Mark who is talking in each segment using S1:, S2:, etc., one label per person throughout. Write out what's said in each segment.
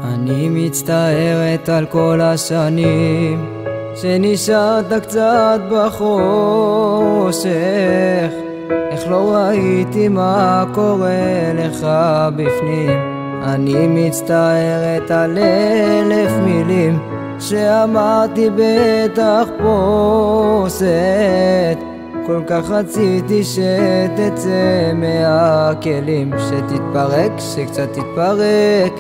S1: אני מצטערת על כל השנים שנשארת קצת בחושך, איך לא ראיתי מה קורה לך בפנים. אני מצטערת על 1000 מילים שאמרתי בתחפושת, כל כך רציתי שתצא מהכלים, שתתפרק, שקצת תתפרק,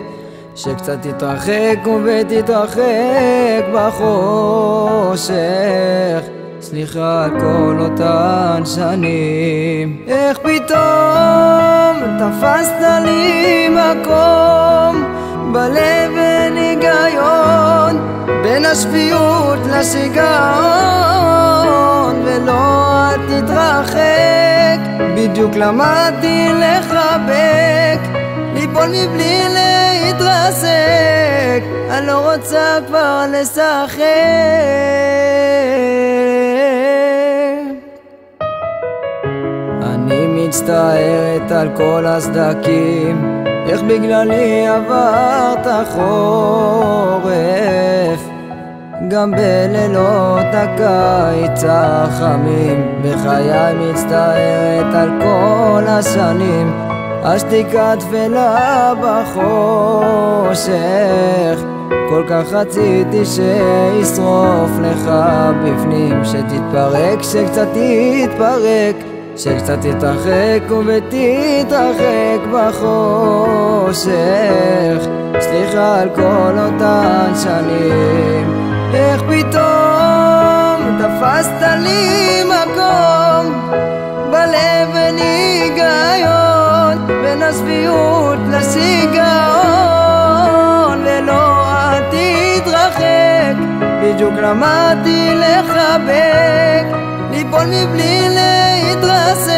S1: שקצת תתרחק ותתרחק בחושך. סליחה על כל אותן שנים, איך פתאום תפסת לי מקום בלב אין היגיון, בין השפיות לשיגעון, ולא אל תתרחק, בדיוק למדתי לחבק, ליפול מבלי להתרסק, אני לא רוצה כבר לשחק. אני מצטערת על כל הסדקים, איך בגללי עברת חורף, גם בלילות הקיץ החמים. בחיי מצטערת על כל השנים, השתיקה תפלה בחושך, כל כך רציתי שישרוף לך בפנים, שתתפרק, שקצת תתפרק, שקצת תתרחק ותתרחק בחושך. סליחה על כל אותן שנים, איך פתאום תפסת לי מקום בלב אין היגיון, בין השפיות לשיגעון, ולא אל תתרחק, בדיוק למדתי לחבק, ליפול מבלי להתרסק,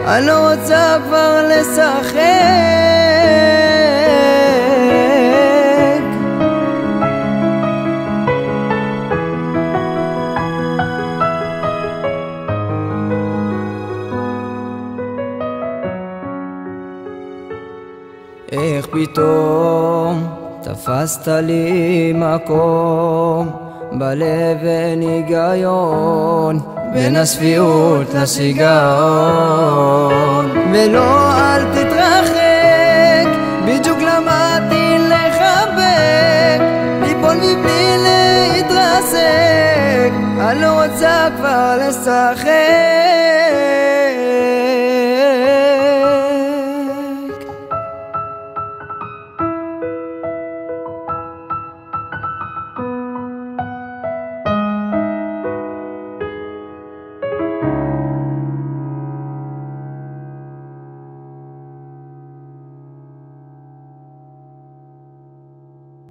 S1: אני לא רוצה כבר לשחק. איך פתאום תפסת לי מקום בלב אין היגיון, בין השפיות לשיגעון, ולא אל תתרחק, בדיוק למדתי לחבק, ליפול מבלי להתרסק, אני לא רוצה כבר לשחק.